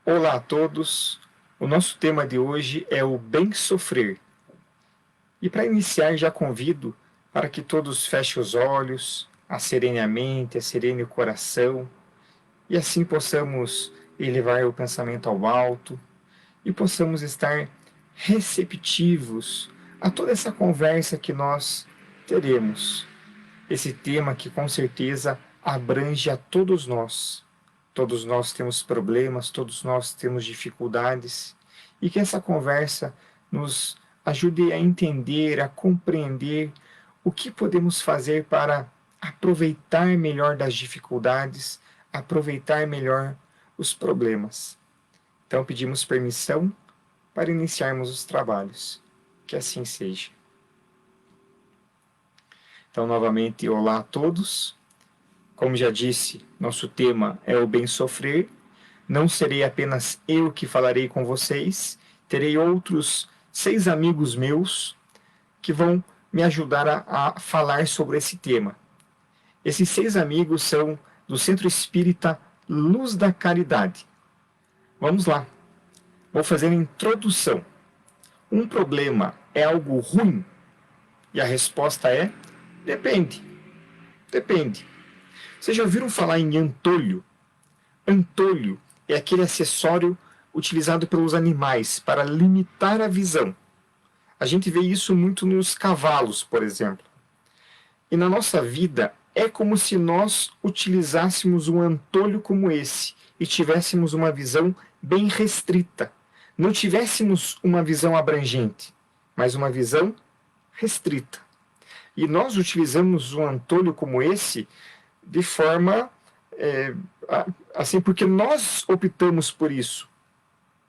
Olá a todos, o nosso tema de hoje é o bem sofrer. E para iniciar já convido para que todos fechem os olhos, acerene a mente, acerene o coração e assim possamos elevar o pensamento ao alto e possamos estar receptivos a toda essa conversa que nós teremos. Esse tema que com certeza abrange a todos nós. Todos nós temos problemas, todos nós temos dificuldades, e que essa conversa nos ajude a entender, a compreender o que podemos fazer para aproveitar melhor das dificuldades, aproveitar melhor os problemas. Então pedimos permissão para iniciarmos os trabalhos. Que assim seja. Então, novamente, olá a todos. Como já disse, nosso tema é o bem sofrer. Não serei apenas eu que falarei com vocês, terei outros 6 amigos meus que vão me ajudar a falar sobre esse tema. Esses 6 amigos são do Centro Espírita Luz da Caridade. Vamos lá, vou fazer a introdução. Um problema é algo ruim? E a resposta é: depende. Depende. Vocês já ouviram falar em antolho? Antolho é aquele acessório utilizado pelos animais para limitar a visão. A gente vê isso muito nos cavalos, por exemplo. E na nossa vida é como se nós utilizássemos um antolho como esse e tivéssemos uma visão bem restrita. Não tivéssemos uma visão abrangente, mas uma visão restrita. E nós utilizamos um antolho como esse de forma assim, porque nós optamos por isso.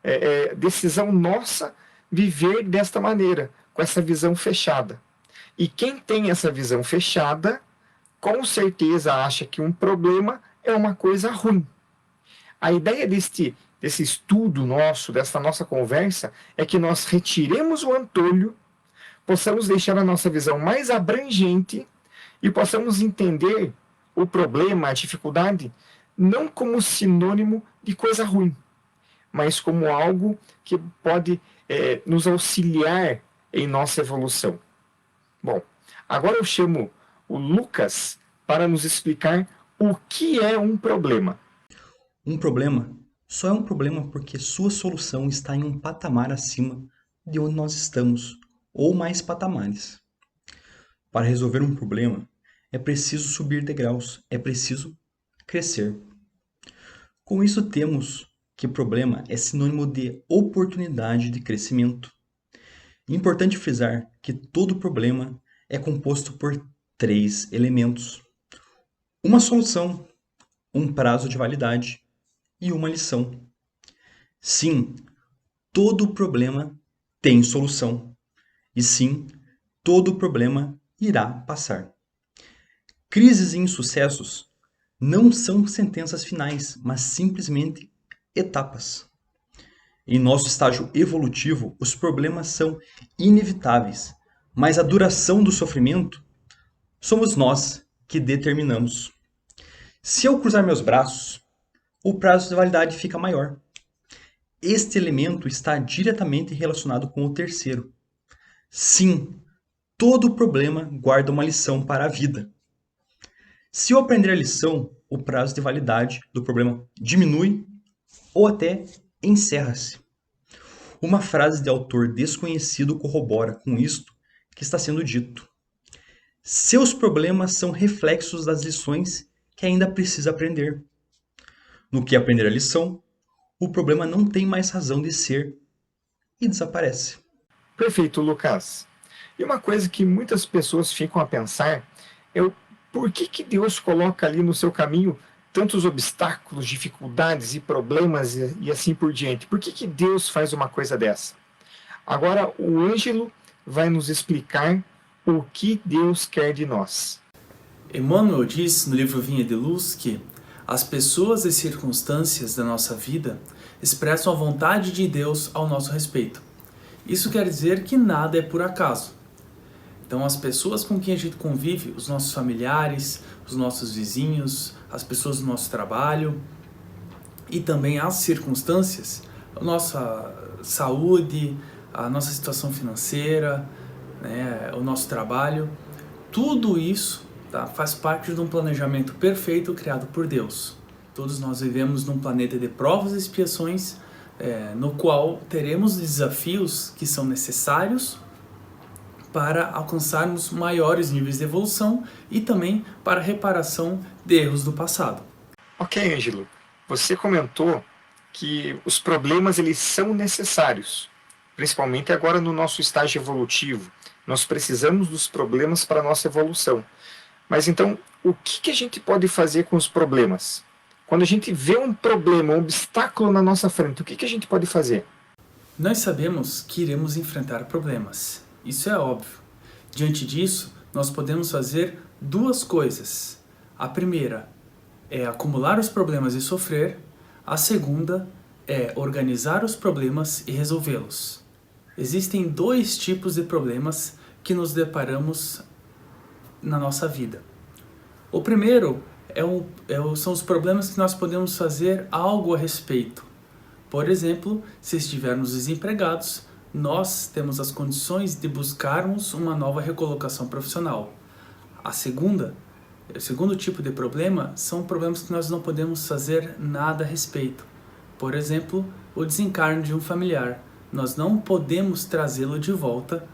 É decisão nossa viver desta maneira, com essa visão fechada. E quem tem essa visão fechada, com certeza acha que um problema é uma coisa ruim. A ideia desse estudo nosso, dessa nossa conversa, é que nós retiremos o antolho, possamos deixar a nossa visão mais abrangente e possamos entender o problema, a dificuldade, não como sinônimo de coisa ruim, mas como algo que pode nos auxiliar em nossa evolução. Bom, agora eu chamo o Lucas para nos explicar o que é um problema. Um problema só é um problema porque sua solução está em um patamar acima de onde nós estamos, ou mais patamares. Para resolver um problema, é preciso subir degraus, é preciso crescer. Com isso, temos que problema é sinônimo de oportunidade de crescimento. Importante frisar que todo problema é composto por 3 elementos: uma solução, um prazo de validade e uma lição. Sim, todo problema tem solução. E sim, todo problema irá passar. Crises e insucessos não são sentenças finais, mas simplesmente etapas. Em nosso estágio evolutivo, os problemas são inevitáveis, mas a duração do sofrimento somos nós que determinamos. Se eu cruzar meus braços, o prazo de validade fica maior. Este elemento está diretamente relacionado com o terceiro. Sim, todo problema guarda uma lição para a vida. Se eu aprender a lição, o prazo de validade do problema diminui ou até encerra-se. Uma frase de autor desconhecido corrobora com isto que está sendo dito. Seus problemas são reflexos das lições que ainda precisa aprender. No que aprender a lição, o problema não tem mais razão de ser e desaparece. Perfeito, Lucas. E uma coisa que muitas pessoas ficam a pensar é o por que Deus coloca ali no seu caminho tantos obstáculos, dificuldades e problemas e assim por diante. Por que Deus faz uma coisa dessa? Agora o Ângelo vai nos explicar o que Deus quer de nós. Emmanuel diz no livro Vinha de Luz que as pessoas e circunstâncias da nossa vida expressam a vontade de Deus ao nosso respeito. Isso quer dizer que nada é por acaso. Então as pessoas com quem a gente convive, os nossos familiares, os nossos vizinhos, as pessoas do nosso trabalho, e também as circunstâncias, a nossa saúde, a nossa situação financeira, né, o nosso trabalho, tudo isso, tá, faz parte de um planejamento perfeito criado por Deus. Todos nós vivemos num planeta de provas e expiações, no qual teremos desafios que são necessários para alcançarmos maiores níveis de evolução e também para a reparação de erros do passado. Ok, Ângelo, você comentou que os problemas eles são necessários, principalmente agora no nosso estágio evolutivo. Nós precisamos dos problemas para a nossa evolução. Mas então, o que a gente pode fazer com os problemas? Quando a gente vê um problema, um obstáculo na nossa frente, o que a gente pode fazer? Nós sabemos que iremos enfrentar problemas, isso é óbvio. Diante disso, nós podemos fazer duas coisas. A primeira é acumular os problemas e sofrer. A segunda é organizar os problemas e resolvê-los. Existem dois tipos de problemas que nos deparamos na nossa vida. O primeiro são os problemas que nós podemos fazer algo a respeito. Por exemplo, se estivermos desempregados, nós temos as condições de buscarmos uma nova recolocação profissional. O segundo tipo de problema são problemas que nós não podemos fazer nada a respeito. Por exemplo, o desencarne de um familiar. Nós não podemos trazê-lo de volta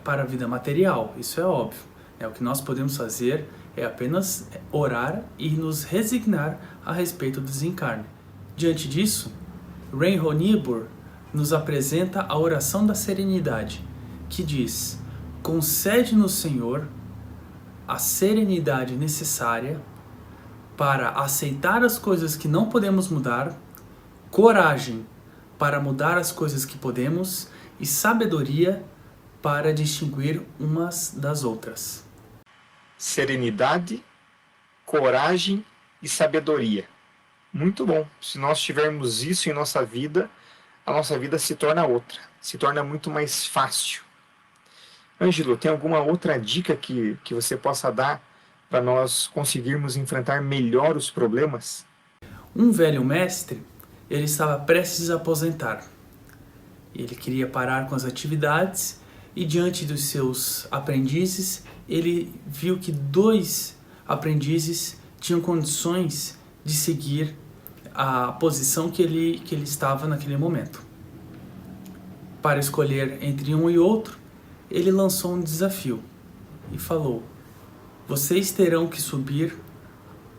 para a vida material, isso é óbvio. O que nós podemos fazer é apenas orar e nos resignar a respeito do desencarne. Diante disso, Reinhold Niebuhr nos apresenta a oração da serenidade, que diz: concede-nos, Senhor, a serenidade necessária para aceitar as coisas que não podemos mudar, coragem para mudar as coisas que podemos e sabedoria para distinguir umas das outras. Serenidade, coragem e sabedoria. Muito bom. Se nós tivermos isso em nossa vida, a nossa vida se torna outra, se torna muito mais fácil. Ângelo, tem alguma outra dica que você possa dar para nós conseguirmos enfrentar melhor os problemas? Um velho mestre, ele estava prestes a aposentar. Ele queria parar com as atividades e diante dos seus aprendizes, ele viu que 2 aprendizes tinham condições de seguir a posição que ele estava naquele momento. Para escolher entre um e outro, ele lançou um desafio e falou: vocês terão que subir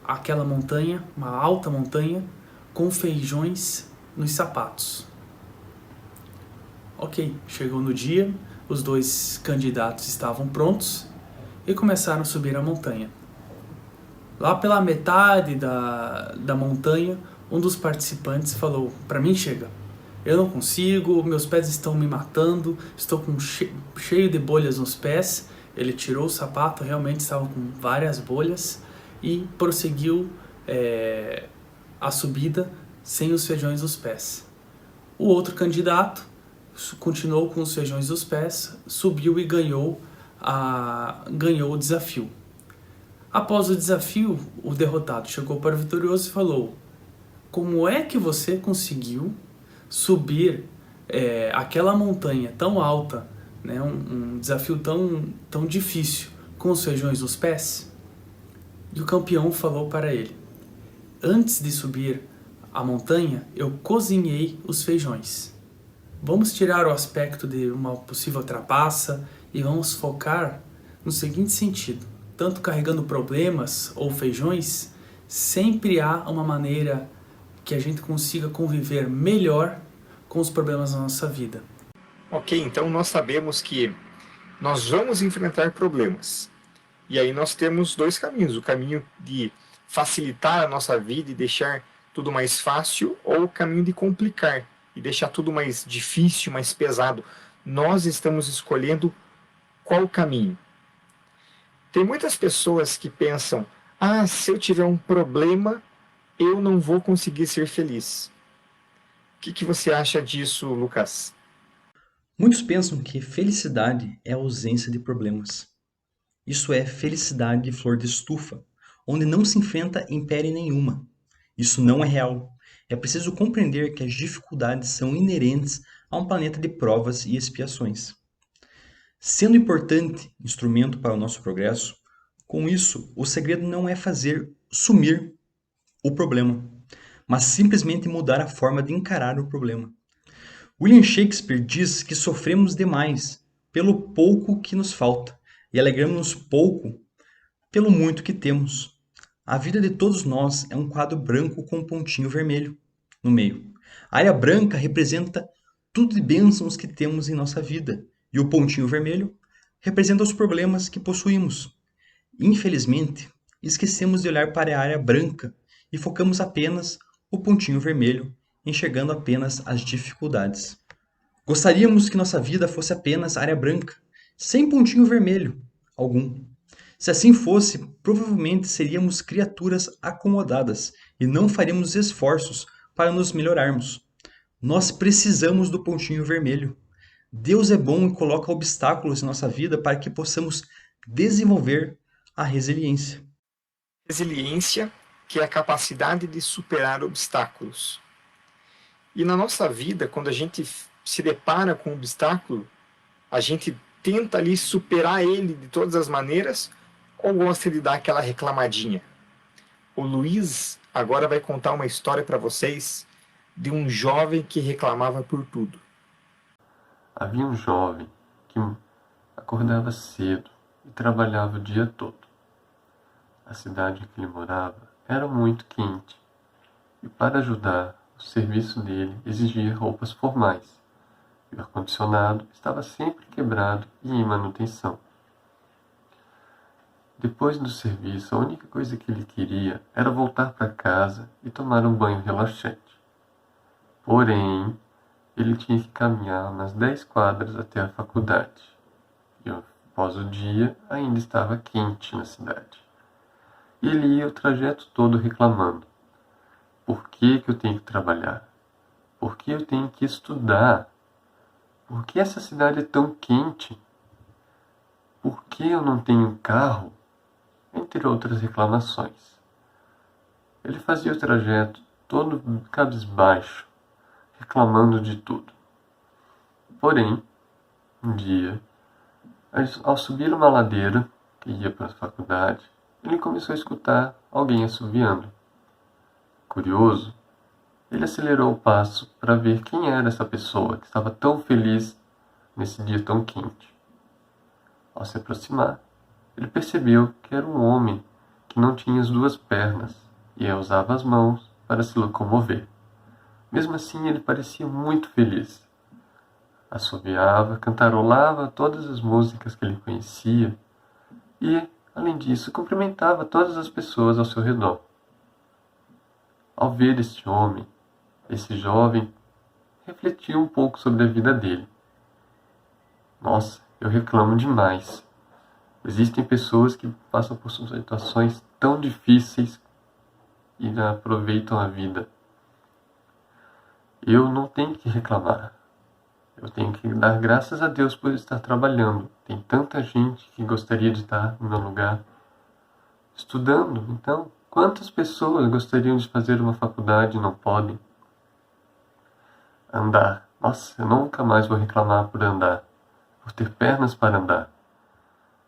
aquela montanha, uma alta montanha, com feijões nos sapatos. Ok, chegou no dia, os 2 candidatos estavam prontos e começaram a subir a montanha. Lá pela metade da montanha, um dos participantes falou: para mim chega, eu não consigo, meus pés estão me matando, estou cheio de bolhas nos pés. Ele tirou o sapato, realmente estava com várias bolhas e prosseguiu a subida sem os feijões nos pés. O outro candidato continuou com os feijões nos pés, subiu e ganhou o desafio. Após o desafio, o derrotado chegou para o vitorioso e falou: como é que você conseguiu subir aquela montanha tão alta, né, um desafio tão difícil, com os feijões nos pés? E o campeão falou para ele: antes de subir a montanha, eu cozinhei os feijões. Vamos tirar o aspecto de uma possível trapaça e vamos focar no seguinte sentido: tanto carregando problemas ou feijões, sempre há uma maneira que a gente consiga conviver melhor com os problemas da nossa vida. Ok, então nós sabemos que nós vamos enfrentar problemas. E aí nós temos 2 caminhos: o caminho de facilitar a nossa vida e deixar tudo mais fácil, ou o caminho de complicar e deixar tudo mais difícil, mais pesado. Nós estamos escolhendo qual caminho. Tem muitas pessoas que pensam: se eu tiver um problema, eu não vou conseguir ser feliz. O que você acha disso, Lucas? Muitos pensam que felicidade é a ausência de problemas. Isso é felicidade de flor de estufa, onde não se enfrenta impérie nenhuma. Isso não é real. É preciso compreender que as dificuldades são inerentes a um planeta de provas e expiações. Sendo importante instrumento para o nosso progresso, com isso, o segredo não é fazer sumir o problema, mas simplesmente mudar a forma de encarar o problema. William Shakespeare diz que sofremos demais pelo pouco que nos falta e alegramos-nos pouco pelo muito que temos. A vida de todos nós é um quadro branco com um pontinho vermelho no meio. A área branca representa tudo de bênçãos que temos em nossa vida e o pontinho vermelho representa os problemas que possuímos. Infelizmente, esquecemos de olhar para a área branca e focamos apenas o pontinho vermelho, enxergando apenas as dificuldades. Gostaríamos que nossa vida fosse apenas área branca, sem pontinho vermelho algum. Se assim fosse, provavelmente seríamos criaturas acomodadas e não faríamos esforços para nos melhorarmos. Nós precisamos do pontinho vermelho. Deus é bom e coloca obstáculos em nossa vida para que possamos desenvolver a resiliência. Resiliência, que é a capacidade de superar obstáculos. E na nossa vida, quando a gente se depara com um obstáculo, a gente tenta ali superar ele de todas as maneiras ou gosta de dar aquela reclamadinha? O Luiz agora vai contar uma história para vocês de um jovem que reclamava por tudo. Havia um jovem que acordava cedo e trabalhava o dia todo. A cidade em que ele morava era muito quente e, para ajudar, o serviço dele exigia roupas formais e o ar-condicionado estava sempre quebrado e em manutenção. Depois do serviço, a única coisa que ele queria era voltar para casa e tomar um banho relaxante. Porém, ele tinha que caminhar umas 10 quadras até a faculdade. E após o dia, ainda estava quente na cidade. E ele ia o trajeto todo reclamando. Por que eu tenho que trabalhar? Por que eu tenho que estudar? Por que essa cidade é tão quente? Por que eu não tenho carro? Entre outras reclamações. Ele fazia o trajeto todo cabisbaixo, reclamando de tudo. Porém, um dia, ao subir uma ladeira que ia para a faculdade, ele começou a escutar alguém assoviando. Curioso, ele acelerou o passo para ver quem era essa pessoa que estava tão feliz nesse dia tão quente. Ao se aproximar, ele percebeu que era um homem que não tinha as 2 pernas e usava as mãos para se locomover. Mesmo assim, ele parecia muito feliz. Assoviava, cantarolava todas as músicas que ele conhecia e, além disso, cumprimentava todas as pessoas ao seu redor. Ao ver este homem, esse jovem refletiu um pouco sobre a vida dele. Nossa, eu reclamo demais. Existem pessoas que passam por situações tão difíceis e não aproveitam a vida. Eu não tenho que reclamar. Eu tenho que dar graças a Deus por estar trabalhando. Tem tanta gente que gostaria de estar no meu lugar estudando. Então, quantas pessoas gostariam de fazer uma faculdade e não podem? Andar. Nossa, eu nunca mais vou reclamar por andar, por ter pernas para andar.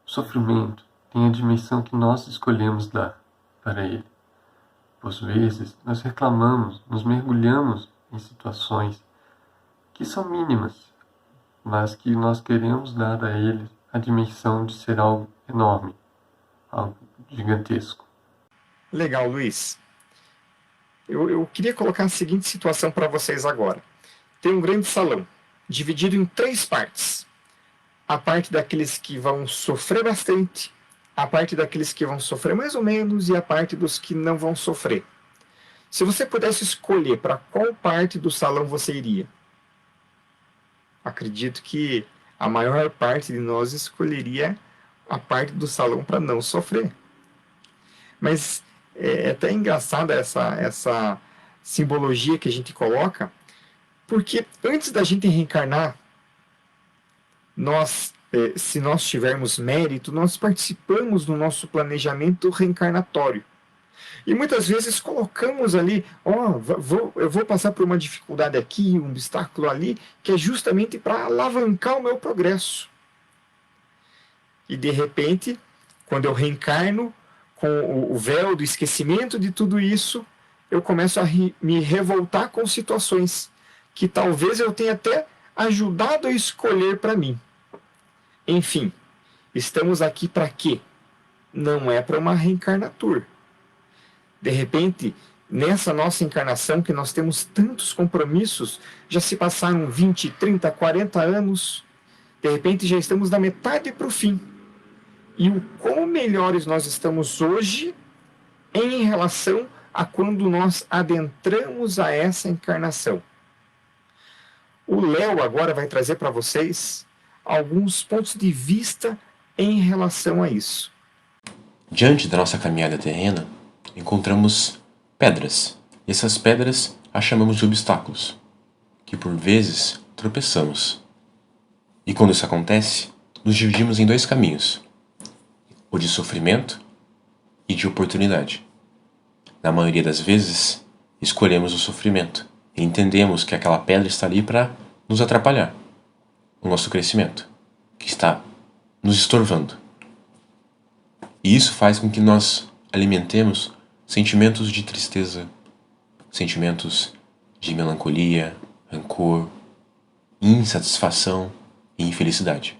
O sofrimento tem a dimensão que nós escolhemos dar para ele. Por vezes, nós reclamamos, nos mergulhamos em situações que são mínimas, mas que nós queremos dar a ele a dimensão de ser algo enorme, algo gigantesco. Legal, Luiz. Eu queria colocar a seguinte situação para vocês agora. Tem um grande salão, dividido em 3 partes. A parte daqueles que vão sofrer bastante, a parte daqueles que vão sofrer mais ou menos e a parte dos que não vão sofrer. Se você pudesse escolher para qual parte do salão você iria, acredito que a maior parte de nós escolheria a parte do salão para não sofrer. Mas é até engraçada essa simbologia que a gente coloca, porque antes da gente reencarnar, se nós tivermos mérito, nós participamos do nosso planejamento reencarnatório. E muitas vezes colocamos ali, eu vou passar por uma dificuldade aqui, um obstáculo ali, que é justamente para alavancar o meu progresso. E de repente, quando eu reencarno, com o véu do esquecimento de tudo isso, eu começo a me revoltar com situações que talvez eu tenha até ajudado a escolher para mim. Enfim, estamos aqui para quê? Não é para uma reencarnatura. De repente, nessa nossa encarnação, que nós temos tantos compromissos, já se passaram 20, 30, 40 anos, de repente já estamos da metade para o fim. E o quão melhores nós estamos hoje em relação a quando nós adentramos a essa encarnação. O Léo agora vai trazer para vocês alguns pontos de vista em relação a isso. Diante da nossa caminhada terrena, encontramos pedras. E essas pedras as chamamos de obstáculos, que por vezes tropeçamos. E quando isso acontece, nos dividimos em dois caminhos: o de sofrimento e de oportunidade. Na maioria das vezes, escolhemos o sofrimento e entendemos que aquela pedra está ali para nos atrapalhar, o nosso crescimento, que está nos estorvando. E isso faz com que nós alimentemos sentimentos de tristeza, sentimentos de melancolia, rancor, insatisfação e infelicidade.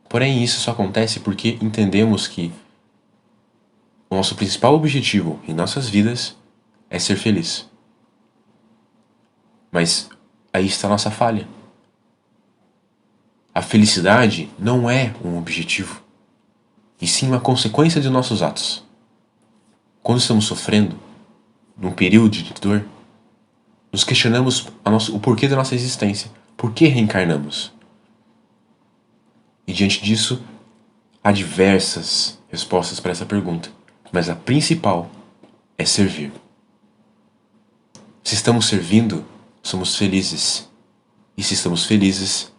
Porém, isso só acontece porque entendemos que o nosso principal objetivo em nossas vidas é ser feliz. Mas aí está a nossa falha. A felicidade não é um objetivo, e sim uma consequência de nossos atos. Quando estamos sofrendo, num período de dor, nos questionamos o porquê da nossa existência, por que reencarnamos. E diante disso, há diversas respostas para essa pergunta, mas a principal é servir. Se estamos servindo, somos felizes, e se estamos felizes,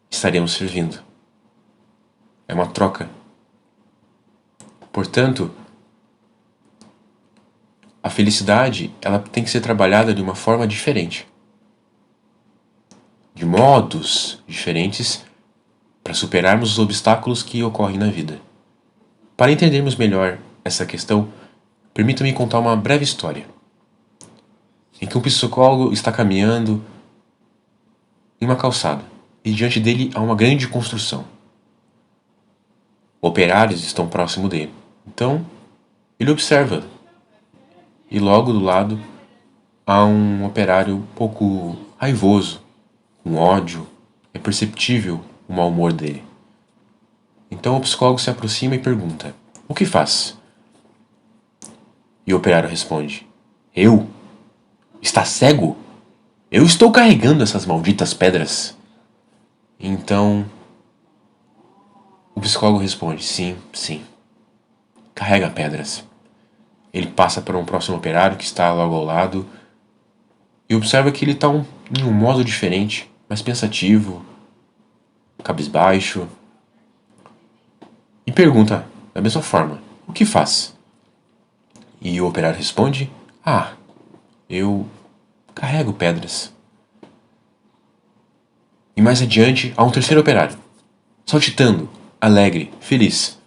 estaremos servindo. É uma troca. Portanto, a felicidade ela tem que ser trabalhada de uma forma diferente, de modos diferentes, para superarmos os obstáculos que ocorrem na vida. Para entendermos melhor essa questão, permita-me contar uma breve história, em que um psicólogo está caminhando em uma calçada, e diante dele há uma grande construção. Operários estão próximo dele. Então, ele observa. E logo do lado há um operário um pouco raivoso, com ódio. É perceptível o mau humor dele. Então o psicólogo se aproxima e pergunta: "O que faz?" E o operário responde: "Eu? Está cego? Eu estou carregando essas malditas pedras." Então o psicólogo responde: "Sim, sim. Carrega pedras." Ele passa para um próximo operário que está logo ao lado e observa que ele está em um modo diferente, mais pensativo, cabisbaixo, e pergunta da mesma forma: "O que faz?" E o operário responde: eu carrego pedras." E mais adiante há um terceiro operário, saltitando, alegre, feliz.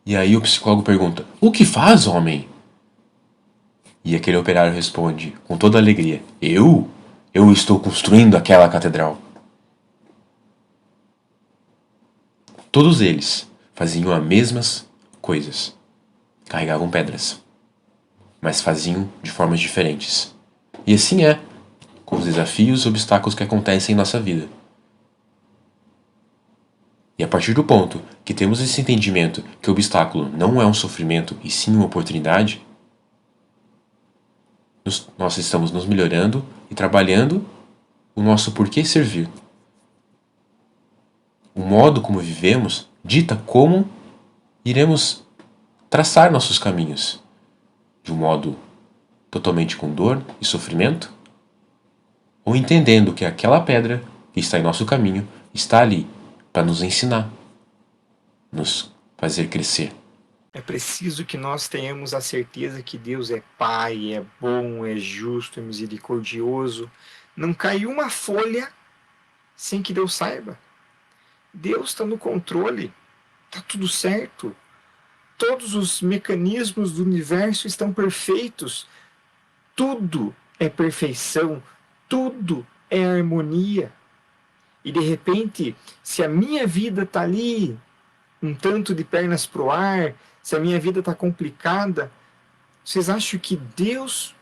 E aí o psicólogo pergunta: "O que faz, homem?" E aquele operário responde com toda a alegria: Eu estou construindo aquela catedral." Todos eles faziam as mesmas coisas. Carregavam pedras, mas faziam de formas diferentes. E assim é com os desafios e obstáculos que acontecem em nossa vida. E a partir do ponto que temos esse entendimento que o obstáculo não é um sofrimento e sim uma oportunidade, nós estamos nos melhorando e trabalhando o nosso porquê servir. O modo como vivemos dita como iremos traçar nossos caminhos, de um modo totalmente com dor e sofrimento, ou entendendo que aquela pedra que está em nosso caminho está ali para nos ensinar, nos fazer crescer. É preciso que nós tenhamos a certeza que Deus é Pai, é bom, é justo, é misericordioso. Não cai uma folha sem que Deus saiba. Deus está no controle, está tudo certo. Todos os mecanismos do universo estão perfeitos. Tudo é perfeição, tudo é harmonia. E de repente, se a minha vida está ali, um tanto de pernas para o ar, se a minha vida está complicada, vocês acham que Deus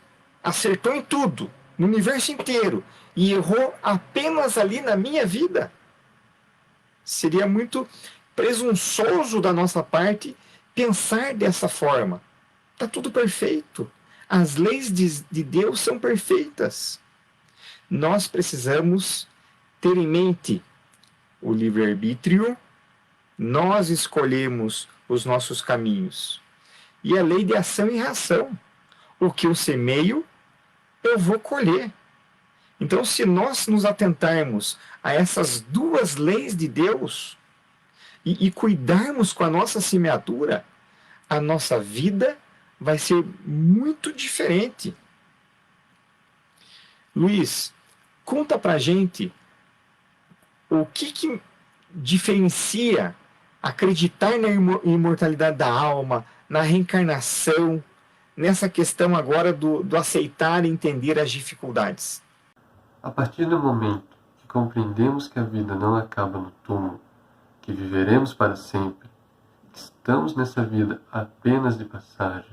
acertou em tudo, no universo inteiro, e errou apenas ali na minha vida? Seria muito presunçoso da nossa parte pensar dessa forma. Está tudo perfeito. As leis de Deus são perfeitas. Nós precisamos ter em mente o livre-arbítrio. Nós escolhemos os nossos caminhos. E a lei de ação e reação. O que eu semeio, eu vou colher. Então, se nós nos atentarmos a essas duas leis de Deus e cuidarmos com a nossa semeadura, a nossa vida vai ser muito diferente. Luiz, conta pra gente o que diferencia acreditar na imortalidade da alma, na reencarnação, nessa questão agora do aceitar e entender as dificuldades. A partir do momento que compreendemos que a vida não acaba no túmulo, que viveremos para sempre, que estamos nessa vida apenas de passagem,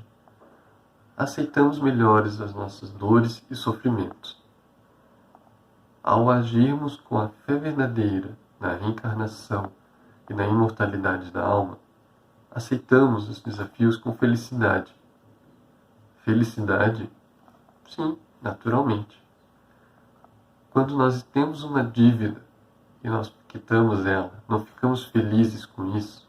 aceitamos melhores as nossas dores e sofrimentos. Ao agirmos com a fé verdadeira na reencarnação e na imortalidade da alma, aceitamos os desafios com felicidade. Felicidade? Sim, naturalmente. Quando nós temos uma dívida e nós quitamos ela, não ficamos felizes com isso.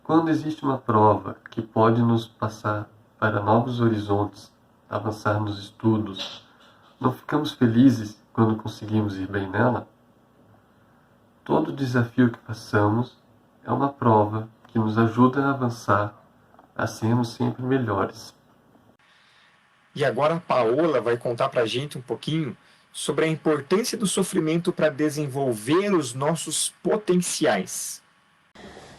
Quando existe uma prova que pode nos passar para novos horizontes, avançar nos estudos, não ficamos felizes quando conseguimos ir bem nela? Todo desafio que passamos é uma prova que nos ajuda a avançar, a sermos sempre melhores. E agora a Paola vai contar pra gente um pouquinho sobre a importância do sofrimento para desenvolver os nossos potenciais.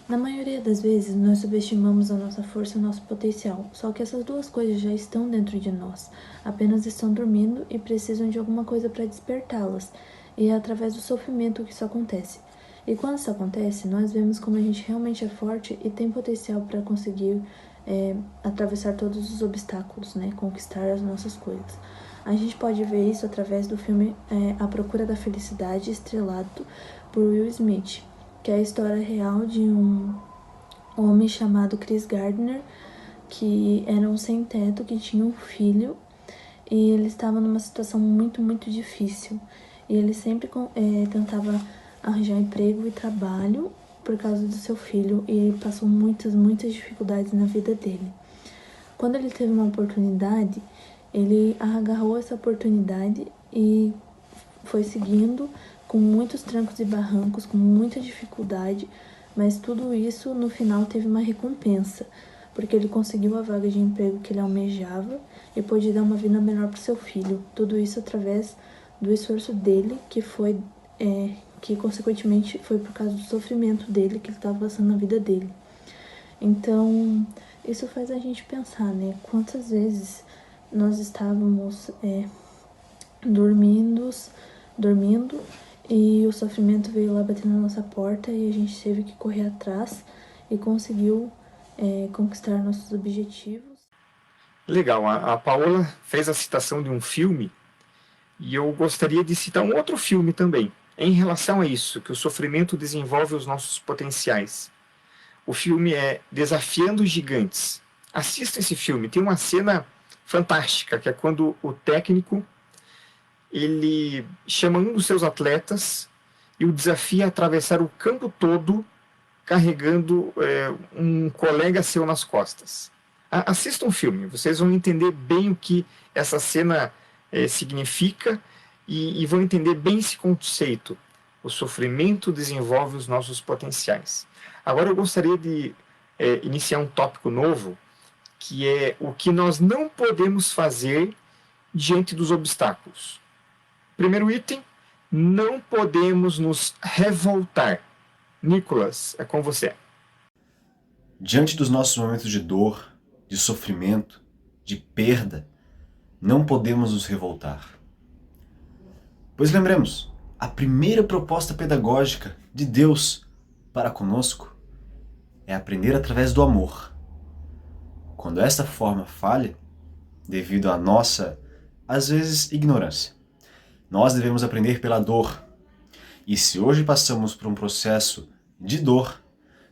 Na maioria das vezes, nós subestimamos a nossa força e o nosso potencial, só que essas duas coisas já estão dentro de nós, apenas estão dormindo e precisam de alguma coisa para despertá-las, e é através do sofrimento que isso acontece. E quando isso acontece, nós vemos como a gente realmente é forte e tem potencial para conseguir atravessar todos os obstáculos, né? Conquistar as nossas coisas. A gente pode ver isso através do filme A Procura da Felicidade, estrelado por Will Smith, que é a história real de um homem chamado Chris Gardner, que era um sem-teto, que tinha um filho, e ele estava numa situação muito, muito difícil. E ele sempre tentava arranjar emprego e trabalho por causa do seu filho, e ele passou muitas, muitas dificuldades na vida dele. Quando ele teve uma oportunidade, ele agarrou essa oportunidade e foi seguindo com muitos trancos e barrancos, com muita dificuldade, mas tudo isso no final teve uma recompensa, porque ele conseguiu a vaga de emprego que ele almejava e pôde dar uma vida melhor para o seu filho. Tudo isso através do esforço dele, que consequentemente foi por causa do sofrimento dele que ele estava passando na vida dele. Então, isso faz a gente pensar, né? Quantas vezes nós estávamos dormindo e o sofrimento veio lá bater na nossa porta e a gente teve que correr atrás e conseguiu conquistar nossos objetivos. Legal, a Paola fez a citação de um filme e eu gostaria de citar um outro filme também, em relação a isso, que o sofrimento desenvolve os nossos potenciais. O filme é Desafiando os Gigantes. Assista esse filme, tem uma cena fantástica, que é quando o técnico ele chama um dos seus atletas e o desafia a atravessar o campo todo carregando um colega seu nas costas. Assistam o filme, vocês vão entender bem o que essa cena significa e vão entender bem esse conceito. O sofrimento desenvolve os nossos potenciais. Agora eu gostaria de iniciar um tópico novo, que é o que nós não podemos fazer diante dos obstáculos. Primeiro item, não podemos nos revoltar. Nicolas, é com você. Diante dos nossos momentos de dor, de sofrimento, de perda, não podemos nos revoltar. Pois lembremos, a primeira proposta pedagógica de Deus para conosco é aprender através do amor. Quando esta forma falha, devido à nossa, às vezes, ignorância, nós devemos aprender pela dor. E se hoje passamos por um processo de dor,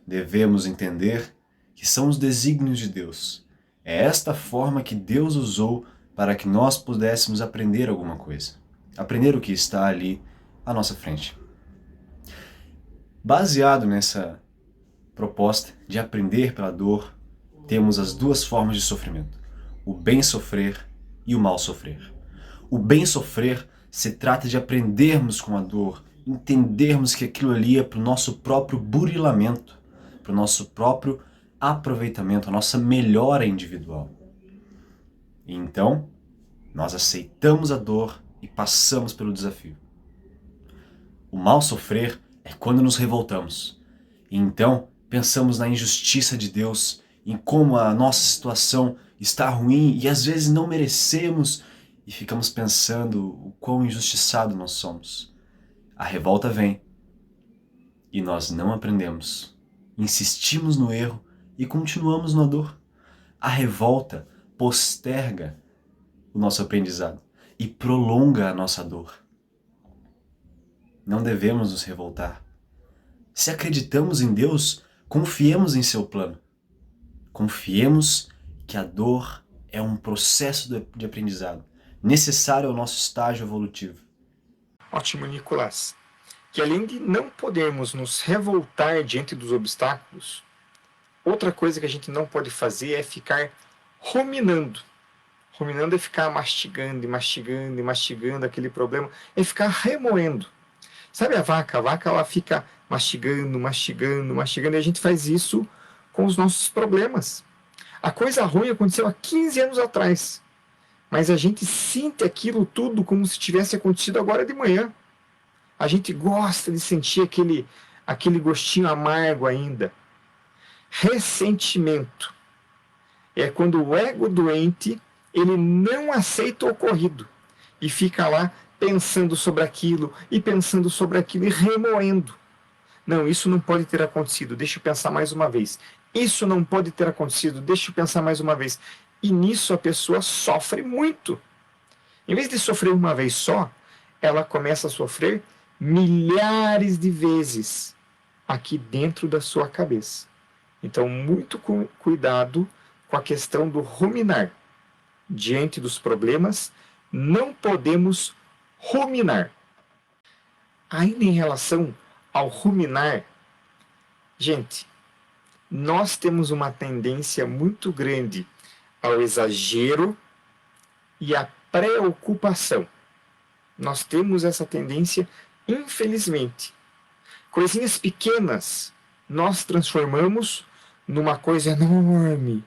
devemos entender que são os desígnios de Deus. É esta forma que Deus usou para que nós pudéssemos aprender alguma coisa. Aprender o que está ali à nossa frente. Baseado nessa proposta de aprender pela dor, temos as duas formas de sofrimento: o bem sofrer e o mal sofrer. O bem sofrer se trata de aprendermos com a dor, entendermos que aquilo ali é para o nosso próprio burilamento, para o nosso próprio aproveitamento, a nossa melhora individual. E então, nós aceitamos a dor e passamos pelo desafio. O mal sofrer é quando nos revoltamos. E então, pensamos na injustiça de Deus, em como a nossa situação está ruim e às vezes não merecemos, e ficamos pensando o quão injustiçado nós somos. A revolta vem e nós não aprendemos. Insistimos no erro e continuamos na dor. A revolta posterga o nosso aprendizado e prolonga a nossa dor. Não devemos nos revoltar. Se acreditamos em Deus, confiemos em seu plano. Confiemos que a dor é um processo de aprendizado, necessário ao nosso estágio evolutivo. Ótimo, Nicolas. Que além de não podermos nos revoltar diante dos obstáculos, outra coisa que a gente não pode fazer é ficar ruminando. Ruminando é ficar mastigando e mastigando e mastigando aquele problema, é ficar remoendo. Sabe a vaca? A vaca ela fica mastigando, mastigando, mastigando, e a gente faz isso com os nossos problemas. A coisa ruim aconteceu há 15 anos atrás, mas a gente sente aquilo tudo como se tivesse acontecido agora de manhã. A gente gosta de sentir aquele gostinho amargo ainda. Ressentimento é quando o ego doente ele não aceita o ocorrido e fica lá pensando sobre aquilo e pensando sobre aquilo e remoendo. Não, isso não pode ter acontecido, deixa eu pensar mais uma vez. Isso não pode ter acontecido, deixa eu pensar mais uma vez. E nisso a pessoa sofre muito. Em vez de sofrer uma vez só, ela começa a sofrer milhares de vezes aqui dentro da sua cabeça. Então, muito cuidado com a questão do ruminar. Diante dos problemas, não podemos ruminar. Ainda em relação ao ruminar, gente, nós temos uma tendência muito grande ao exagero e à preocupação. Nós temos essa tendência, infelizmente. Coisinhas pequenas nós transformamos numa coisa enorme,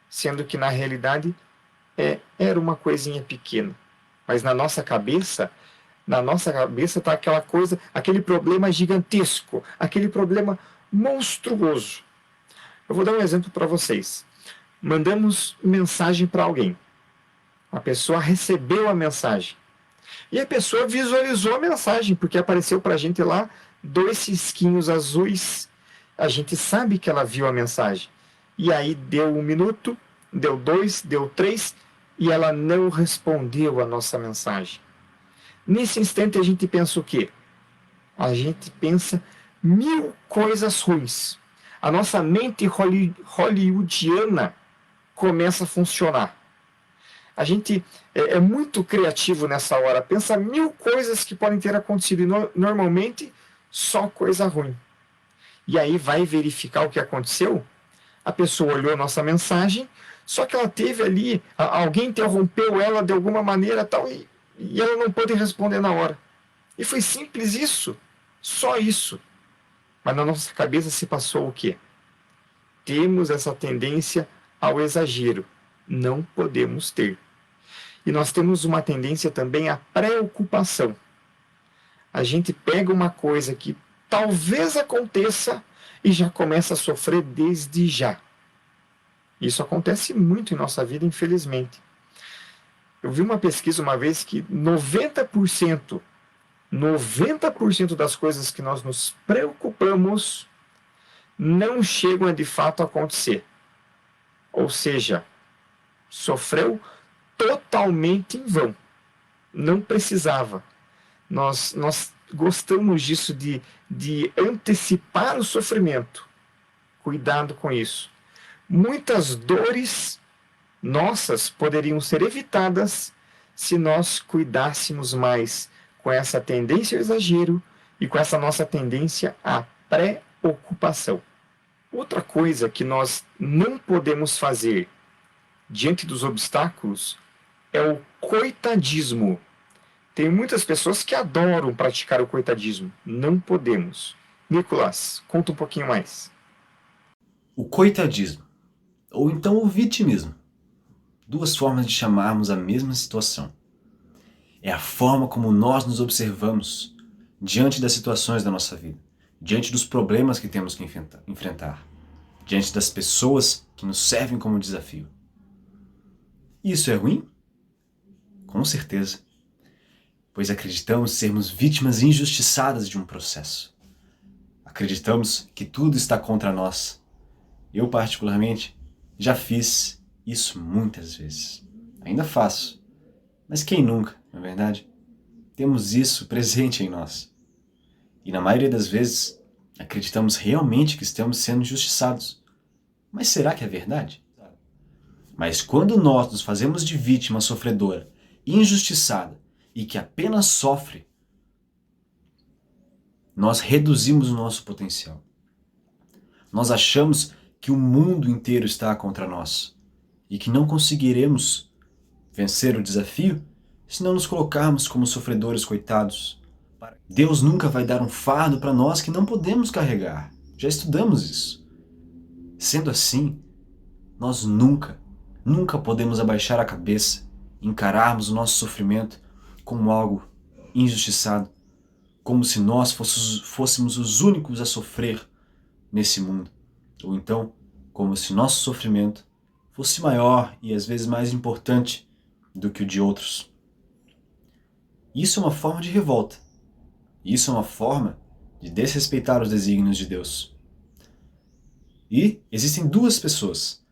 sendo que na realidade era uma coisinha pequena. Mas na nossa cabeça está aquela coisa, aquele problema gigantesco, aquele problema monstruoso. Eu vou dar um exemplo para vocês. Mandamos mensagem para alguém. A pessoa recebeu a mensagem. E a pessoa visualizou a mensagem, porque apareceu para a gente lá 2 cisquinhos azuis. A gente sabe que ela viu a mensagem. E aí deu 1 minuto, deu 2, deu 3, e ela não respondeu a nossa mensagem. Nesse instante a gente pensa o quê? A gente pensa 1000 coisas ruins. A nossa mente hollywoodiana começa a funcionar. A gente é muito criativo nessa hora, pensa 1000 coisas que podem ter acontecido, e normalmente só coisa ruim. E aí vai verificar o que aconteceu, a pessoa olhou a nossa mensagem, só que ela teve ali, alguém interrompeu ela de alguma maneira tal, e ela não pôde responder na hora. E foi simples isso, só isso. Mas na nossa cabeça se passou o quê? temos essa tendência ao exagero. Não podemos ter. E nós temos uma tendência também à preocupação. A gente pega uma coisa que talvez aconteça e já começa a sofrer desde já. Isso acontece muito em nossa vida, infelizmente. Eu vi uma pesquisa uma vez que 90% das coisas que nós nos preocupamos não chegam a de fato acontecer. Ou seja, sofreu totalmente em vão. Não precisava. Nós gostamos disso de antecipar o sofrimento. Cuidado com isso. Muitas dores nossas poderiam ser evitadas se nós cuidássemos mais com essa tendência ao exagero e com essa nossa tendência à preocupação. Outra coisa que nós não podemos fazer diante dos obstáculos é o coitadismo. Tem muitas pessoas que adoram praticar o coitadismo. Não podemos. Nicolas, conta um pouquinho mais. O coitadismo, ou então o vitimismo. Duas formas de chamarmos a mesma situação. É a forma como nós nos observamos diante das situações da nossa vida, diante dos problemas que temos que enfrentar, diante das pessoas que nos servem como desafio. Isso é ruim? Com certeza, pois acreditamos sermos vítimas injustiçadas de um processo. Acreditamos que tudo está contra nós. Eu, particularmente, já fiz isso muitas vezes. Ainda faço. Mas quem nunca, não é verdade? Temos isso presente em nós. E na maioria das vezes, acreditamos realmente que estamos sendo injustiçados. Mas será que é verdade? Mas quando nós nos fazemos de vítima sofredora, injustiçada e que apenas sofre, nós reduzimos o nosso potencial. Nós achamos que o mundo inteiro está contra nós e que não conseguiremos vencer o desafio se não nos colocarmos como sofredores coitados. Deus nunca vai dar um fardo para nós que não podemos carregar. Já estudamos isso. Sendo assim, nós nunca podemos abaixar a cabeça e encararmos o nosso sofrimento como algo injustiçado, como se nós fôssemos os únicos a sofrer nesse mundo. Ou então, como se nosso sofrimento fosse maior e às vezes mais importante do que o de outros. Isso é uma forma de revolta. Isso é uma forma de desrespeitar os desígnios de Deus. E existem duas pessoas.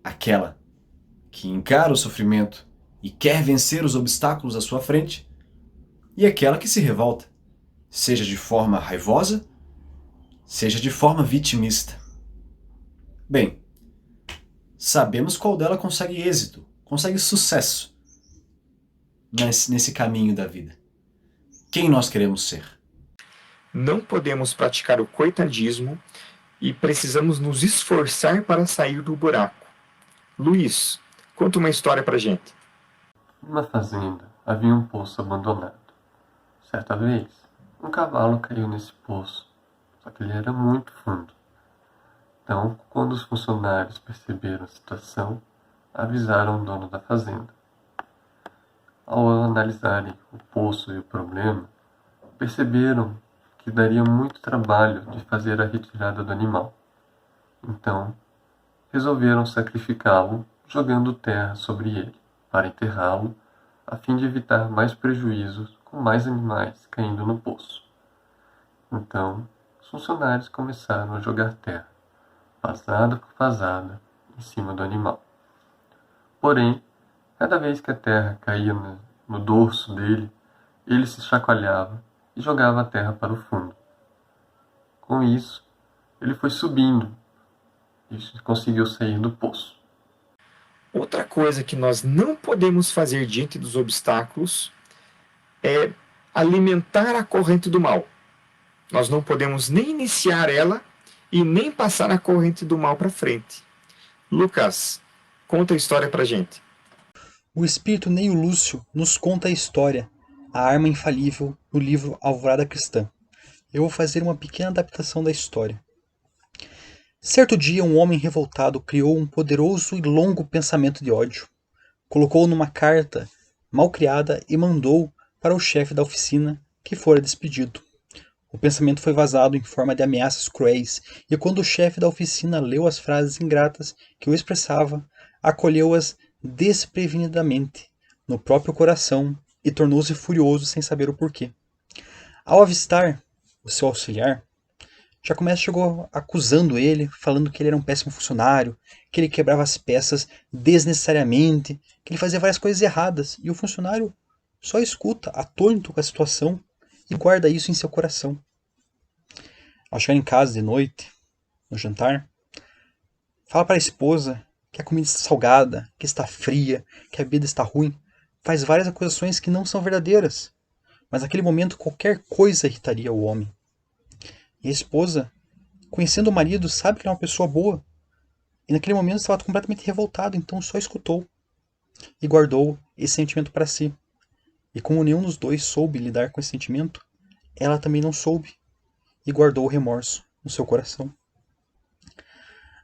Aquela que encara o sofrimento e quer vencer os obstáculos à sua frente, e aquela que se revolta, seja de forma raivosa, seja de forma vitimista. Bem, sabemos qual dela consegue êxito, consegue sucesso nesse caminho da vida. Quem nós queremos ser? Não podemos praticar o coitadismo e precisamos nos esforçar para sair do buraco. Luiz, conta uma história pra gente. Numa fazenda havia um poço abandonado. Certa vez, um cavalo caiu nesse poço, só que ele era muito fundo. Então, quando os funcionários perceberam a situação, avisaram o dono da fazenda. Ao analisarem o poço e o problema, perceberam que daria muito trabalho de fazer a retirada do animal. Então, resolveram sacrificá-lo jogando terra sobre ele, para enterrá-lo, a fim de evitar mais prejuízos com mais animais caindo no poço. Então, os funcionários começaram a jogar terra, vazada por vazada, em cima do animal. Porém, cada vez que a terra caía no dorso dele, ele se chacoalhava e jogava a terra para o fundo. Com isso, ele foi subindo e conseguiu sair do poço. Outra coisa que nós não podemos fazer diante dos obstáculos é alimentar a corrente do mal. Nós não podemos nem iniciar ela e nem passar a corrente do mal para frente. Lucas, conta a história pra gente. O espírito Neio Lúcio nos conta a história, a arma infalível, no livro Alvorada Cristã. Eu vou fazer uma pequena adaptação da história. Certo dia, um homem revoltado criou um poderoso e longo pensamento de ódio. Colocou-o numa carta mal criada e mandou para o chefe da oficina, que fora despedido. O pensamento foi vazado em forma de ameaças cruéis, e quando o chefe da oficina leu as frases ingratas que o expressava, acolheu-as desprevenidamente no próprio coração e tornou-se furioso sem saber o porquê. Ao avistar o seu auxiliar, chegou acusando ele, falando que ele era um péssimo funcionário, que ele quebrava as peças desnecessariamente, que ele fazia várias coisas erradas, e o funcionário só escuta, atônito com a situação, e guarda isso em seu coração. Ao chegar em casa de noite, no jantar, fala para a esposa que a comida está salgada, que está fria, que a bebida está ruim, faz várias acusações que não são verdadeiras, mas naquele momento qualquer coisa irritaria o homem. E a esposa, conhecendo o marido, sabe que ele é uma pessoa boa, e naquele momento estava completamente revoltado, então só escutou e guardou esse sentimento para si. E como nenhum dos dois soube lidar com esse sentimento, ela também não soube e guardou o remorso no seu coração.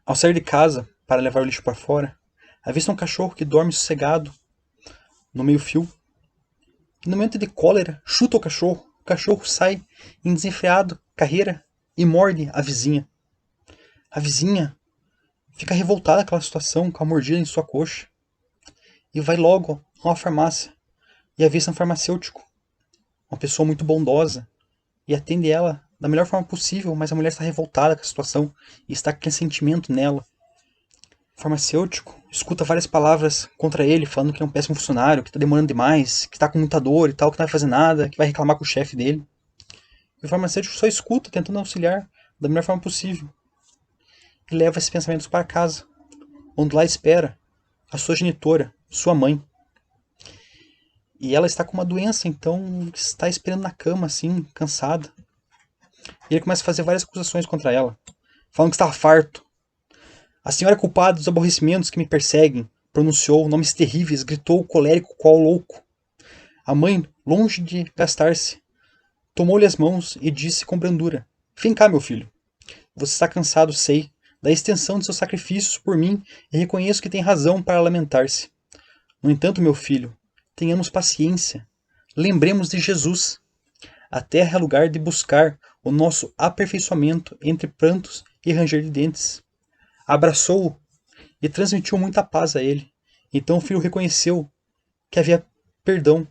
Ao sair de casa para levar o lixo para fora, avista um cachorro que dorme sossegado no meio-fio. E no momento de cólera, chuta o cachorro sai em desenfreado carreira e morde a vizinha. A vizinha fica revoltada com aquela situação, com a mordida em sua coxa, e vai logo a uma farmácia e avista um farmacêutico, uma pessoa muito bondosa, e atende ela da melhor forma possível, mas a mulher está revoltada com a situação e está com aquele sentimento nela. O farmacêutico escuta várias palavras contra ele, falando que é um péssimo funcionário, que está demorando demais, que está com muita dor e tal, que não vai fazer nada, que vai reclamar com o chefe dele. E o farmacêutico só escuta, tentando auxiliar da melhor forma possível. E leva esses pensamentos para casa, onde lá espera a sua genitora, sua mãe. E ela está com uma doença, então está esperando na cama, assim, cansada. E ele começa a fazer várias acusações contra ela, falando que estava farto. A senhora é culpada dos aborrecimentos que me perseguem, pronunciou nomes terríveis, gritou colérico qual louco. A mãe, longe de gastar-se, tomou-lhe as mãos e disse com brandura: Vem cá, meu filho. Você está cansado, sei, da extensão de seus sacrifícios por mim e reconheço que tem razão para lamentar-se. No entanto, meu filho, tenhamos paciência. Lembremos de Jesus. A terra é lugar de buscar o nosso aperfeiçoamento entre prantos e ranger de dentes. Abraçou-o e transmitiu muita paz a ele. Então o filho reconheceu que havia perdão,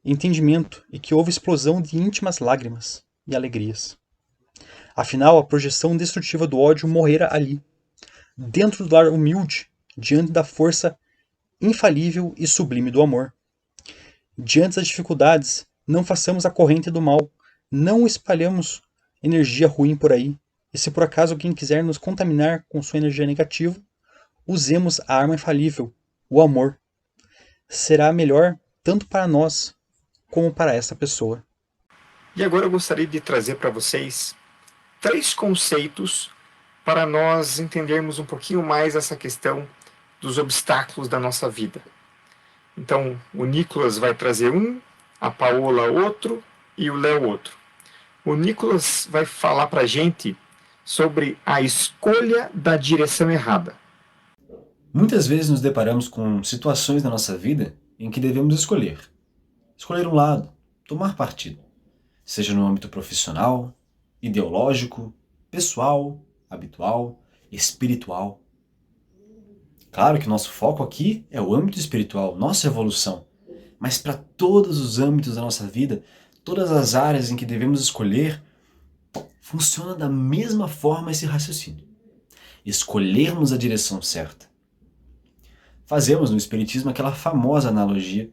entendimento e que houve explosão de íntimas lágrimas e alegrias. Afinal, a projeção destrutiva do ódio morrera ali, dentro do lar humilde, diante da força infalível e sublime do amor. Diante das dificuldades, não façamos a corrente do mal, não espalhamos energia ruim por aí, e se por acaso alguém quiser nos contaminar com sua energia negativa, usemos a arma infalível, o amor. Será melhor tanto para nós como para essa pessoa. E agora eu gostaria de trazer para vocês 3 conceitos para nós entendermos um pouquinho mais essa questão dos obstáculos da nossa vida. Então, o Nicolas vai trazer um, a Paola outro e o Léo outro. O Nicolas vai falar para a gente sobre a escolha da direção errada. Muitas vezes nos deparamos com situações na nossa vida em que devemos escolher. Escolher um lado, tomar partido. Seja no âmbito profissional, ideológico, pessoal, habitual, espiritual. Claro que nosso foco aqui é o âmbito espiritual, nossa evolução. Mas para todos os âmbitos da nossa vida, todas as áreas em que devemos escolher, funciona da mesma forma esse raciocínio. Escolhermos a direção certa. Fazemos no Espiritismo aquela famosa analogia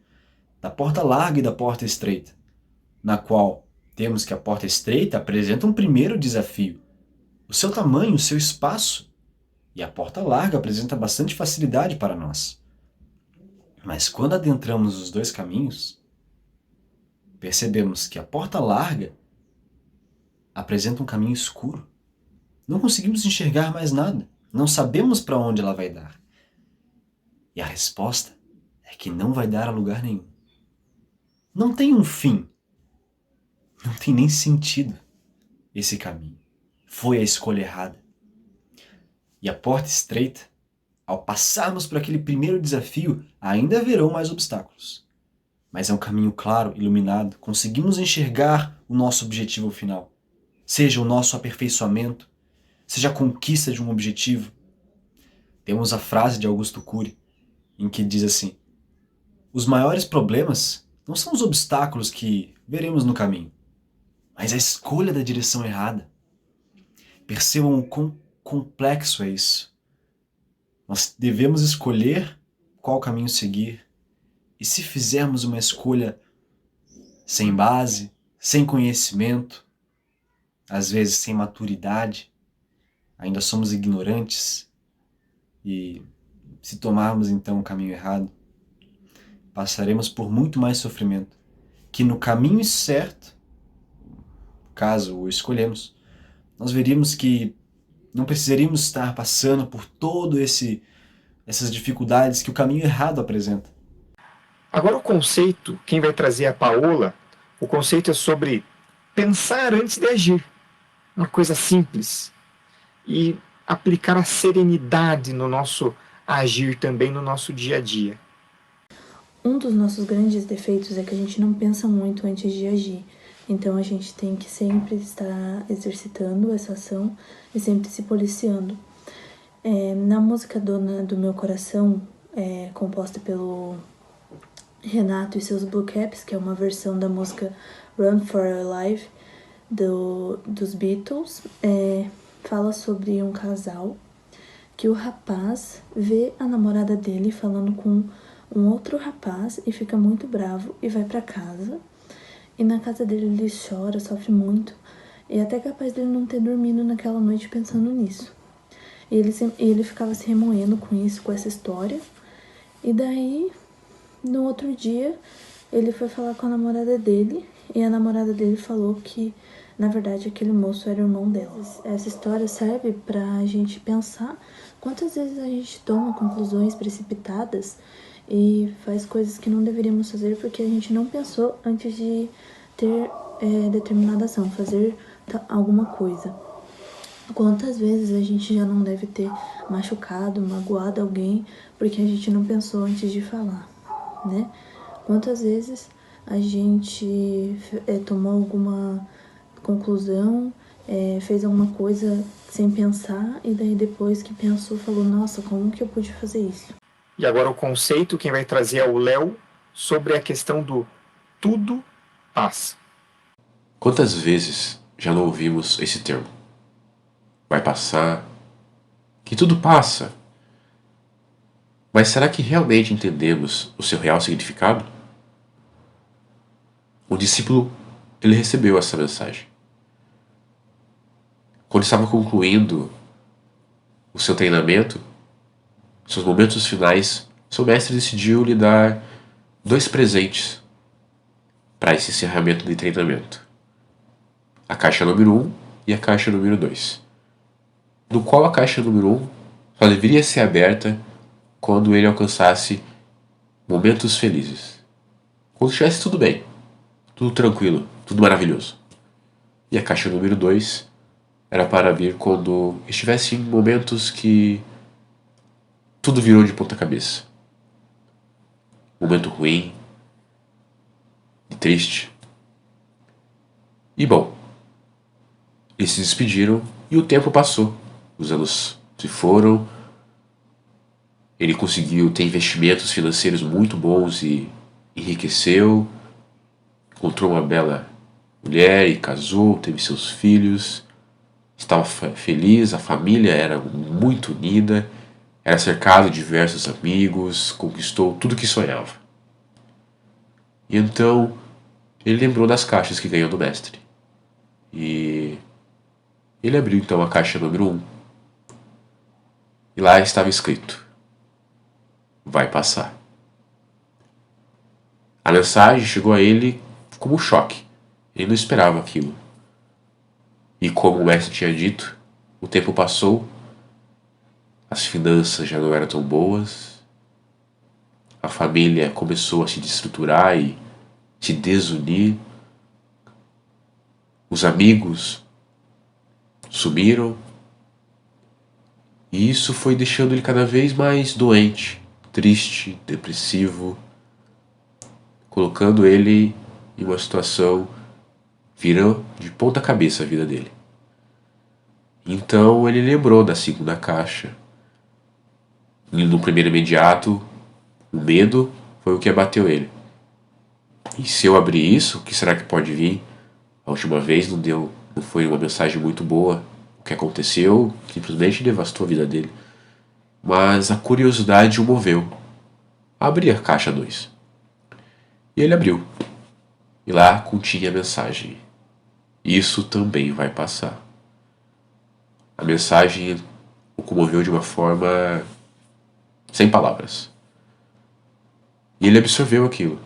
da porta larga e da porta estreita, na qual temos que a porta estreita apresenta um primeiro desafio, o seu tamanho, o seu espaço, e a porta larga apresenta bastante facilidade para nós. Mas quando adentramos os dois caminhos, percebemos que a porta larga apresenta um caminho escuro. Não conseguimos enxergar mais nada, não sabemos para onde ela vai dar. E a resposta é que não vai dar a lugar nenhum. Não tem um fim. Não tem nem sentido esse caminho. Foi a escolha errada. e a porta estreita, ao passarmos por aquele primeiro desafio, ainda haverão mais obstáculos. Mas é um caminho claro, iluminado, conseguimos enxergar o nosso objetivo final. Seja o nosso aperfeiçoamento, seja a conquista de um objetivo. Temos a frase de Augusto Cury, em que diz assim: os maiores problemas não são os obstáculos que veremos no caminho, mas a escolha da direção errada. Percebam o quão complexo é isso. Nós devemos escolher qual caminho seguir, e se fizermos uma escolha sem base, sem conhecimento, às vezes sem maturidade, ainda somos ignorantes, e se tomarmos então o caminho errado, passaremos por muito mais sofrimento, que no caminho certo, caso o escolhemos, nós veríamos que não precisaríamos estar passando por essas dificuldades que o caminho errado apresenta. Agora o conceito, quem vai trazer é a Paola, o conceito é sobre pensar antes de agir. Uma coisa simples. E aplicar a serenidade no nosso agir também no nosso dia a dia. Um dos nossos grandes defeitos é que a gente não pensa muito antes de agir. Então a gente tem que sempre estar exercitando essa ação e sempre se policiando. Na música Dona do Meu Coração, composta pelo Renato e seus Blue Caps, que é uma versão da música Run for Your Life dos Beatles, fala sobre um casal que o rapaz vê a namorada dele falando com um outro rapaz e fica muito bravo e vai pra casa. E na casa dele ele chora, sofre muito, e até capaz dele não ter dormido naquela noite pensando nisso. E ele ficava se remoendo com isso, com essa história. E daí, no outro dia, ele foi falar com a namorada dele, e a namorada dele falou que, na verdade, aquele moço era o irmão delas. Essa história serve pra gente pensar quantas vezes a gente toma conclusões precipitadas e faz coisas que não deveríamos fazer porque a gente não pensou antes de ter determinada ação, fazer alguma coisa. Quantas vezes a gente já não deve ter machucado, magoado alguém porque a gente não pensou antes de falar, né? Quantas vezes a gente tomou alguma conclusão, fez alguma coisa sem pensar e daí depois que pensou falou, nossa, como que eu pude fazer isso? E agora o conceito, quem vai trazer é o Léo, sobre a questão do tudo passa. Quantas vezes já não ouvimos esse termo? Vai passar, que tudo passa. Mas será que realmente entendemos o seu real significado? O discípulo, ele recebeu essa mensagem. Quando estava concluindo o seu treinamento, seus momentos finais, seu mestre decidiu lhe dar 2 presentes para esse encerramento de treinamento. A caixa número 1 e a caixa número 2. Do qual a caixa número 1 só deveria ser aberta quando ele alcançasse momentos felizes. Quando estivesse tudo bem, tudo tranquilo, tudo maravilhoso. E a caixa número 2 era para vir quando estivesse em momentos que tudo virou de ponta cabeça. Momento ruim, triste. E bom, eles se despediram e o tempo passou. Os anos se foram. Ele conseguiu ter investimentos financeiros muito bons e enriqueceu. Encontrou uma bela mulher e casou, teve seus filhos. Estava feliz, a família era muito unida. Era cercado de diversos amigos, conquistou tudo que sonhava. E então ele lembrou das caixas que ganhou do mestre. E ele abriu então a caixa número 1. E lá estava escrito: vai passar. A mensagem chegou a ele como um choque. Ele não esperava aquilo. E como o mestre tinha dito, o tempo passou, as finanças já não eram tão boas, a família começou a se destruturar e se desunir, os amigos sumiram, E isso foi deixando ele cada vez mais doente, triste, depressivo, colocando ele em uma situação virando de ponta cabeça a vida dele. Então ele lembrou da segunda caixa. E no primeiro imediato, o medo foi o que abateu ele. E se eu abrir isso, o que será que pode vir? A última vez não foi uma mensagem muito boa. O que aconteceu simplesmente devastou a vida dele. Mas a curiosidade o moveu a abrir a caixa 2. E ele abriu. E lá continha a mensagem: isso também vai passar. A mensagem o comoveu de uma forma sem palavras. E ele absorveu aquilo.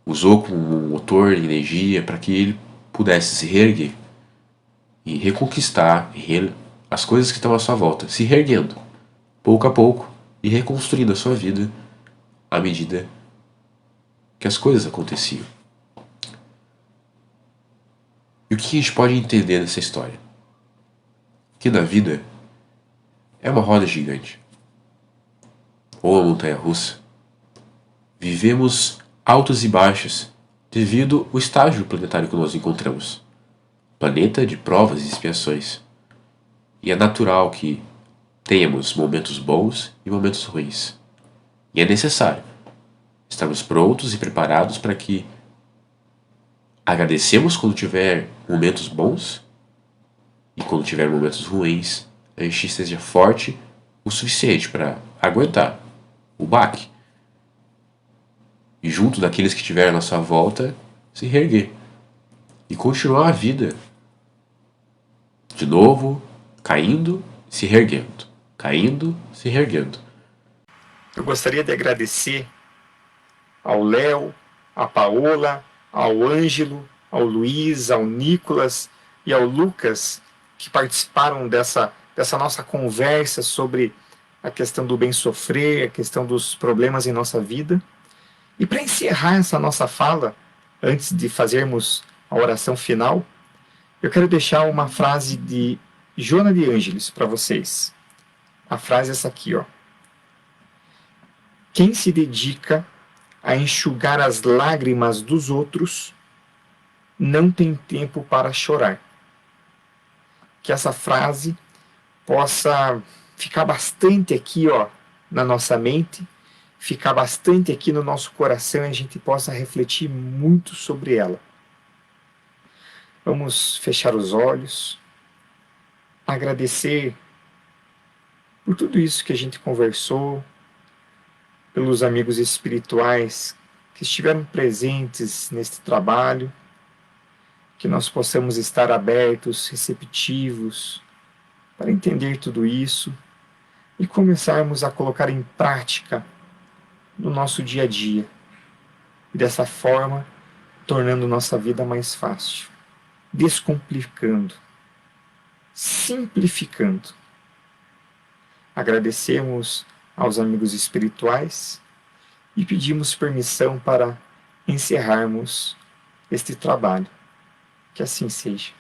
Usou como um motor de energia para que ele pudesse se reerguer e reconquistar as coisas que estão à sua volta, se reerguendo, pouco a pouco, e reconstruindo a sua vida à medida que as coisas aconteciam. E o que a gente pode entender nessa história? Que na vida é uma roda gigante, ou uma montanha russa. Vivemos altos e baixos devido ao estágio planetário que nós encontramos. Planeta de provas e expiações. E é natural que tenhamos momentos bons e momentos ruins. E é necessário estarmos prontos e preparados para que agradecemos quando tiver momentos bons e quando tiver momentos ruins, a gente esteja forte o suficiente para aguentar o baque. E junto daqueles que estiverem à nossa volta, se reerguer. E continuar a vida de novo, caindo, se reerguendo. Caindo, se reerguendo. Eu gostaria de agradecer ao Léo, à Paola, ao Ângelo, ao Luiz, ao Nicolas e ao Lucas, que participaram dessa nossa conversa sobre a questão do bem sofrer, a questão dos problemas em nossa vida. E para encerrar essa nossa fala, antes de fazermos a oração final, eu quero deixar uma frase de Joana de Ângeles para vocês. A frase é essa aqui, ó. Quem se dedica a enxugar as lágrimas dos outros não tem tempo para chorar. Que essa frase possa ficar bastante aqui, ó, na nossa mente, ficar bastante aqui no nosso coração e a gente possa refletir muito sobre ela. Vamos fechar os olhos, agradecer por tudo isso que a gente conversou, pelos amigos espirituais que estiveram presentes neste trabalho, que nós possamos estar abertos, receptivos, para entender tudo isso e começarmos a colocar em prática no nosso dia a dia, e dessa forma tornando nossa vida mais fácil, descomplicando, simplificando. Agradecemos aos amigos espirituais e pedimos permissão para encerrarmos este trabalho. Que assim seja.